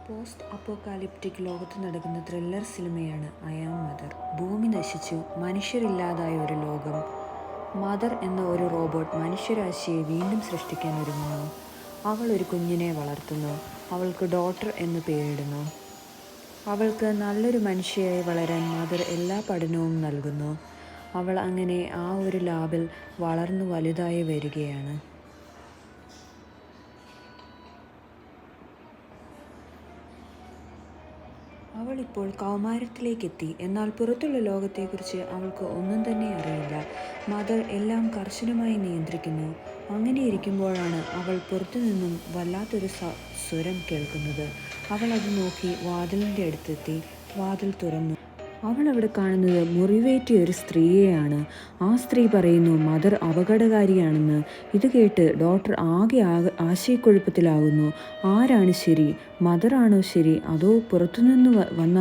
Post apocalyptic ലോകത്ത് നടക്കുന്ന thriller സിനിമയാണ് ഐ ആം മദർ. ഭൂമി നശിച്ചു, മനുഷ്യരില്ലാതായ ഒരു ലോകം. മദർ എന്ന ഒരു റോബോട്ട് മനുഷ്യരാശിയെ വീണ്ടും സൃഷ്ടിക്കാൻ ഒരുങ്ങുന്നു. അവൾ ഒരു കുഞ്ഞിനെ വളർത്തുന്നു. അവൾക്ക് ഡോട്ടർ എന്ന് പേരിടുന്നു. അവൾക്ക് നല്ലൊരു മനുഷ്യയായി വളരാൻ മദർ എല്ലാ പഠനവും നൽകുന്നു. അവൾ അങ്ങനെ ആ ഒരു ലാബിൽ വളർന്നു വലുതായി വരികയാണ്. അവൾ ഇപ്പോൾ കൗമാരത്തിലേക്കെത്തി. എന്നാൽ പുറത്തുള്ള ലോകത്തെക്കുറിച്ച് അവൾക്ക് ഒന്നും തന്നെ അറിയില്ല. മദർ എല്ലാം കർശനമായി നിയന്ത്രിക്കുന്നു. അങ്ങനെയിരിക്കുമ്പോഴാണ് അവൾ പുറത്തുനിന്നും വല്ലാത്തൊരു സ്വരം കേൾക്കുന്നത്. അവൾ അത് നോക്കി വാതിലിൻ്റെ അടുത്തെത്തി. വാതിൽ തുറന്നു. അവൾ അവിടെ കാണുന്നത് മുറിവേറ്റിയ ഒരു സ്ത്രീയെയാണ്. ആ സ്ത്രീ പറയുന്നു മദർ അപകടകാരിയാണെന്ന്. ഇത് കേട്ട് ഡോക്ടർ ആകെ ആശയക്കുഴപ്പത്തിലാകുന്നു. ആരാണ് ശരി? മദറാണോ ശരി, അതോ പുറത്തുനിന്ന് വന്ന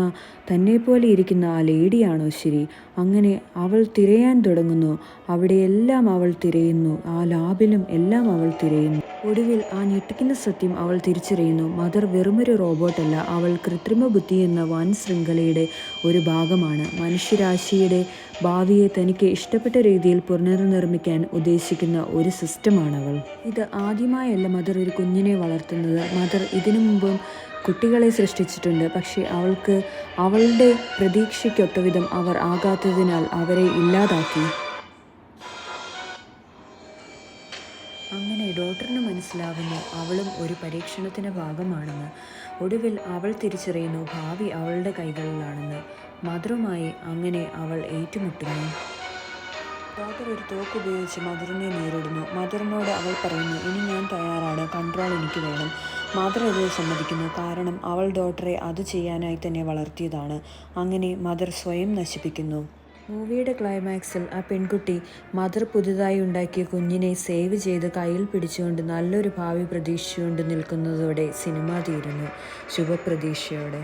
തന്നെപ്പോലെ ഇരിക്കുന്ന ആ ലേഡിയാണോ ശരി? അങ്ങനെ അവൾ തിരയാൻ തുടങ്ങുന്നു. അവിടെയെല്ലാം അവൾ തിരയുന്നു. ആ ലാബിലും എല്ലാം അവൾ തിരയുന്നു. ഒടുവിൽ ആ ഞെട്ടിക്കുന്ന സത്യം അവൾ തിരിച്ചറിയുന്നു. മദർ വെറുമൊരു റോബോട്ടല്ല, അവൾ കൃത്രിമ ബുദ്ധി എന്ന വൻ ശൃംഖലയുടെ ഒരു ഭാഗമാണ്. മനുഷ്യരാശിയുടെ ഭാവിയെ തനിക്ക് ഇഷ്ടപ്പെട്ട രീതിയിൽ പുനർനിർമ്മിക്കാൻ ഉദ്ദേശിക്കുന്ന ഒരു സിസ്റ്റമാണവൾ. ഇത് ആദ്യമായല്ല മദർ ഒരു കുഞ്ഞിനെ വളർത്തുന്നത്. മദർ ഇതിനു മുമ്പും കുട്ടികളെ സൃഷ്ടിച്ചിട്ടുണ്ട്. പക്ഷേ അവൾക്ക് അവളുടെ പ്രതീക്ഷയ്ക്കൊത്തവിധം അവർ ആകാത്തതിനാൽ അവരെ ഇല്ലാതാക്കി. അങ്ങനെ ഡോക്ടറിന് മനസ്സിലാകുന്നു അവളും ഒരു പരീക്ഷണത്തിൻ്റെ ഭാഗമാണെന്ന്. ഒടുവിൽ അവൾ തിരിച്ചറിയുന്നു ഭാവി അവളുടെ കൈകളിലാണെന്ന്. മദറുമായി അങ്ങനെ അവൾ ഏറ്റുമുട്ടുന്നു. ഡോക്ടർ ഒരു തോക്ക് ഉപയോഗിച്ച് മദറിനെ നേരിടുന്നു. മദറിനോട് അവൾ പറയുന്നു, ഇനി ഞാൻ തയ്യാറാണ്, കൺട്രോൾ എനിക്ക് വേണം. മദർ അത് സമ്മതിക്കുന്നു. കാരണം അവൾ ഡോക്ടറെ അത് ചെയ്യാനായി തന്നെ വളർത്തിയതാണ്. അങ്ങനെ മദർ സ്വയം നശിപ്പിക്കുന്നു. മൂവിയുടെ ക്ലൈമാക്സിൽ ആ പെൺകുട്ടി മദർ പുതുതായി ഉണ്ടാക്കിയ കുഞ്ഞിനെ സേവ് ചെയ്ത് കയ്യിൽ പിടിച്ചുകൊണ്ട് നല്ലൊരു ഭാവി പ്രതീക്ഷിച്ചുകൊണ്ട് നിൽക്കുന്നതോടെ സിനിമ തീരുന്നു. ശുഭപ്രതീക്ഷയോടെ.